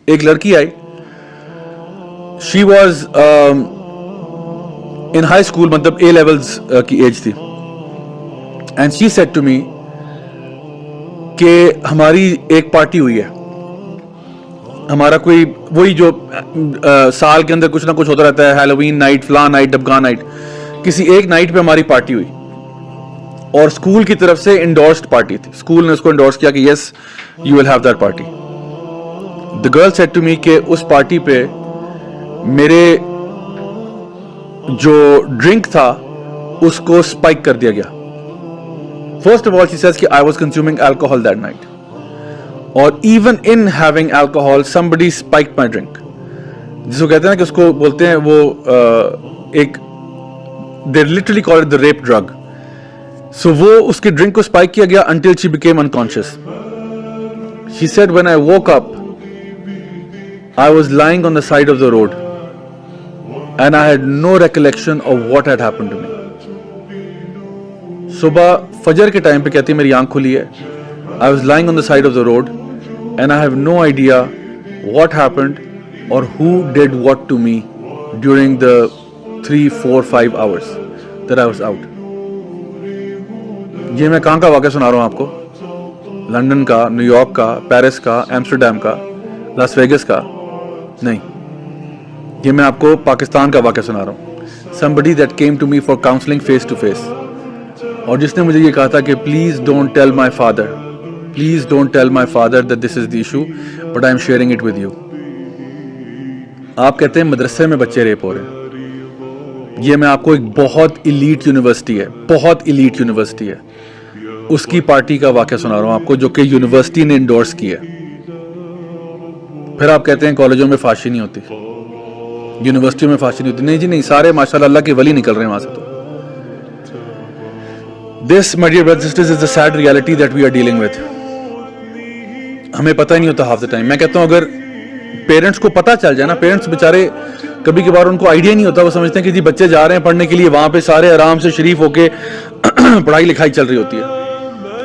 ایک لڑکی آئی, she was in high school, مطلب اے لیولز کی ایج تھی, and she said to me کہ ہماری ایک پارٹی ہوئی ہے, ہمارا کوئی وہی جو سال کے اندر کچھ نہ کچھ ہوتا رہتا ہے, ہیلووین نائٹ, فلاں نائٹ, ڈبگاں نائٹ, کسی ایک نائٹ پہ ہماری پارٹی ہوئی, اور اسکول کی طرف سے انڈورسڈ پارٹی تھی, اسکول نے اس کو انڈورس کیا کہ yes you will have that party. The girl said to me کہ اس پارٹی پہ میرے جو ڈرنک تھا اس کو اسپائک کر دیا گیا. First of all she says کہ I was consuming alcohol that night, اور even in having alcohol somebody spiked my drink, جس کو کہتے ہیں کہ اس کو بولتے ہیں وہ ایک they literally call it the rape drug. So وہ اس کی ڈرنک کو اسپائک کیا گیا until she became unconscious. She said when I woke up I was lying on the side of the road and I had no recollection of what had happened to me. صبح فجر کے time پہ کہتی ہے میری آنکھ کھلی ہے, I was lying on the side of the road and I have no idea what happened or who did what to me during the 3, 4, 5 hours that I was out. یہ میں کہاں کا واقعہ سنا رہا ہوں آپ کو, لندن کا, نیو یارک کا, پیرس کا, ایمسٹرڈیم کا, لاس ویگس کا نہیں, یہ میں آپ کو پاکستان کا واقعہ سنا رہا ہوں. somebody that came to me for counseling face to face, اور جس نے مجھے یہ کہا تھا کہ please don't tell my father, please don't tell my father that this is the issue but I am sharing it with you. آپ کہتے ہیں مدرسے میں بچے ریپ ہو رہے ہیں, یہ میں آپ کو ایک بہت ایلیٹ یونیورسٹی ہے, بہت ایلیٹ یونیورسٹی ہے, اس کی پارٹی کا واقعہ سنا رہا ہوں آپ کو جو کہ یونیورسٹی نے انڈورس کی ہے. پھر آپ کہتے ہیں کالجوں میں فحاشی نہیں ہوتی, یونیورسٹیوں میں فحاشی نہیں ہوتی. نہیں جی نہیں, سارے ماشاءاللہ اللہ کے ولی نکل رہے ہیں وہاں سے. تو This, my dear brothers and sisters, is the sad reality that we are dealing with. ہمیں پتہ ہی نہیں ہوتا half the time. میں کہتا ہوں اگر پیرنٹس کو پتہ چل جائے نا, پیرنٹس بیچارے کبھی کبھار ان کو آئیڈیا نہیں ہوتا, وہ سمجھتے ہیں کہ جی بچے جا رہے ہیں پڑھنے کے لیے, وہاں پہ سارے آرام سے شریف ہو کے پڑھائی لکھائی چل رہی ہوتی ہے.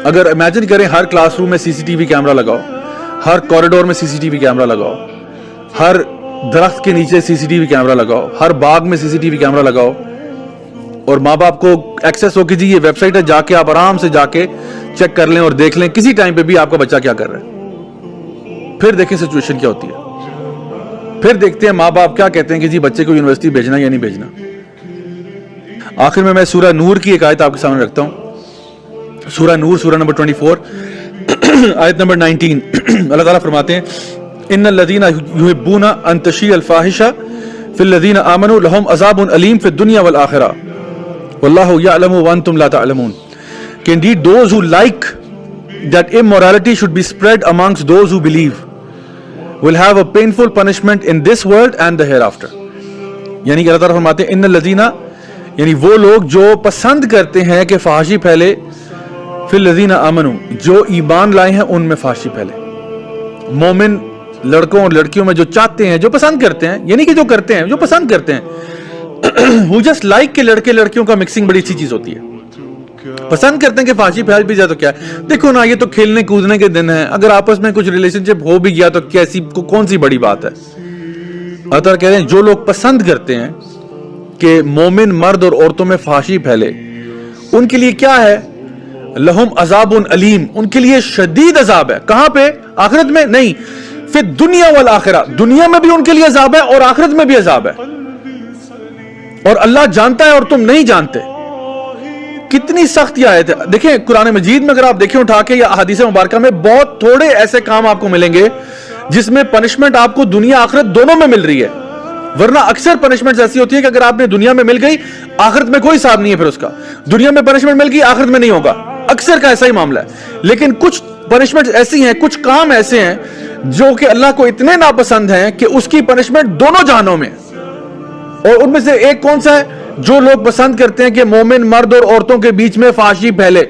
اگر امیجن کریں ہر کلاس روم میں سی سی ٹی وی کیمرہ لگاؤ, ہر کوریڈور میں سی سی ٹی وی کیمرہ لگاؤ, ہر درخت کے نیچے سی سی ٹی وی کیمرہ لگاؤ, ہر باغ میں سی سی ٹی وی کیمرہ لگاؤ, اور ماں باپ کو ایکسیس ہو کہ جی یہ ویب سائٹ ہے, جا کے آپ آرام سے جا کے چیک کر لیں اور دیکھ لیں کسی ٹائم پہ بھی آپ کا بچہ کیا کر رہا ہے. پھر دیکھیں سچویشن کیا ہوتی ہے, پھر دیکھتے ہیں ماں باپ کیا کہتے ہیں کہ جی بچے کو یونیورسٹی بھیجنا یا نہیں بھیجنا. آخر میں سورہ نور کی ایک آیت آپ کے سامنے رکھتا ہوں, سورہ نور, سورہ نمبر 24 آیت نمبر 19. اللہ تعالیٰ فرماتے ہیں ان الذین یحبون ان تشیع الفاحشہ فی الذین آمنوا لہم عذاب علیم فی الدنیا والآخرہ واللہ یعلم وانتم لا تعلمون. کہ indeed those who like that immorality should be spread amongst those who believe will have a painful punishment in this world and the hereafter. یعنی کہ اللہ تعالیٰ فرماتے ہیں ان الذین, یعنی وہ لوگ جو پسند کرتے ہیں کہ فحاشی پھیلے, فی الذین آمنوا, جو ایمان لائے ہیں ان میں فحاشی پھیلے. مومن لڑکوں اور لڑکیوں میں جو چاہتے ہیں, جو پسند کرتے ہیں, یعنی کہ جو کرتے ہیں, جو پسند کرتے ہیں, وہ جسٹ لائک کے لڑکے لڑکیوں کا مکسنگ بڑی اچھی چیز ہوتی ہے. پسند کرتے ہیں کہ فحاشی پھیل بھی جائے تو کیا ہے, دیکھو نا یہ تو کھیلنے کودنے کے دن ہیں, اگر آپس میں کچھ ریلیشن شپ ہو بھی گیا تو کیسی کون سی بڑی بات ہے. اللہ تعالیٰ کہہ رہے ہیں جو لوگ پسند کرتے ہیں کہ مومن مرد اور عورتوں میں فحاشی پھیلے, ان کے لیے کیا ہے, لہم عذاب علیم, ان کے لیے شدید عذاب ہے. کہاں پہ, آخرت میں نہیں, فی دنیا والآخرہ, دنیا میں بھی ان کے لیے عذاب ہے اور آخرت میں بھی عذاب ہے. اور اللہ جانتا ہے اور تم نہیں جانتے. کتنی سخت یہ آیت ہے. دیکھیں قرآن مجید میں اگر آپ دیکھیں اٹھا کے یا احادیث مبارکہ میں بہت تھوڑے ایسے کام آپ کو ملیں گے جس میں پنشمنٹ آپ کو دنیا آخرت دونوں میں مل رہی ہے. ورنہ اکثر پنشمنٹ ایسی ہوتی ہے کہ اگر آپ نے دنیا میں مل گئی آخرت میں کوئی حساب نہیں ہے, پھر اس کا دنیا میں پنشمنٹ مل گئی آخرت میں نہیں ہوگا, اکثر کا ایسا ہی معاملہ ہے. لیکن کچھ پنشمنٹ ایسی ہیں, کچھ کام ایسے ہیں جو کہ اللہ کو اتنے ناپسند ہیں کہ اس کی پنشمنٹ دونوں جہانوں میں. اور ان میں سے ایک کون سا ہے, جو لوگ پسند کرتے ہیں کہ مومن مرد اور عورتوں کے بیچ میں فحاشی پھیلے,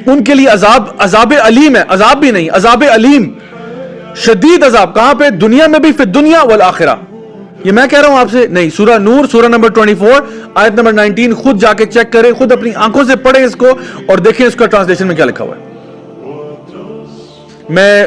ان کے لیے عذاب علیم ہے. عذاب بھی نہیں, عذاب علیم, شدید عذاب. کہاں پہ, دنیا میں بھی, فی الدنیا والآخرہ. یہ میں کہہ رہا ہوں آپ سے نہیں, سورہ نور سورہ نمبر 24 آیت نمبر 19, خود جا کے چیک کریں, خود اپنی آنکھوں سے پڑھیں اس کو اور دیکھیں اس کا ٹرانسلیشن میں کیا لکھا ہوا ہے. میں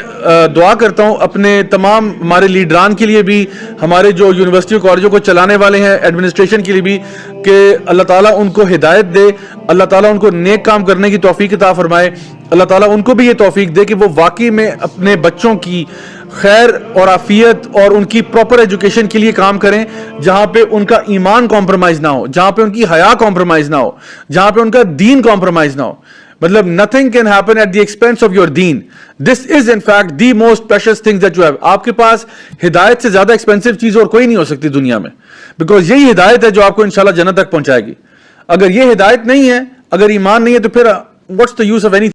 دعا کرتا ہوں اپنے تمام ہمارے لیڈران کے لیے بھی, ہمارے جو یونیورسٹیوں کالجوں کو چلانے والے ہیں, ایڈمنسٹریشن کے لیے بھی, کہ اللہ تعالیٰ ان کو ہدایت دے, اللہ تعالیٰ ان کو نیک کام کرنے کی توفیق عطا فرمائے, اللہ تعالیٰ ان کو بھی یہ توفیق دے کہ وہ واقعی میں اپنے بچوں کی خیر اور عافیت اور ان کی پراپر ایجوکیشن کے لیے کام کریں, جہاں پہ ان کا ایمان کمپرومائز نہ ہو, جہاں پہ ان کی حیا کمپرومائز نہ ہو, جہاں پہ ان کا دین کمپرومائز نہ ہو. مطلب nothing can happen at the expense of your deen. This is in fact the most precious thing that you have. آپ کے پاس ہدایت سے زیادہ ایکسپینسو چیز اور کوئی نہیں ہو سکتی دنیا میں, بیکاز یہی ہدایت ہے جو آپ کو انشاءاللہ جنت تک پہنچائے گی. اگر یہ ہدایت نہیں ہے, اگر ایمان نہیں ہے, تو پھر what's the use of anything?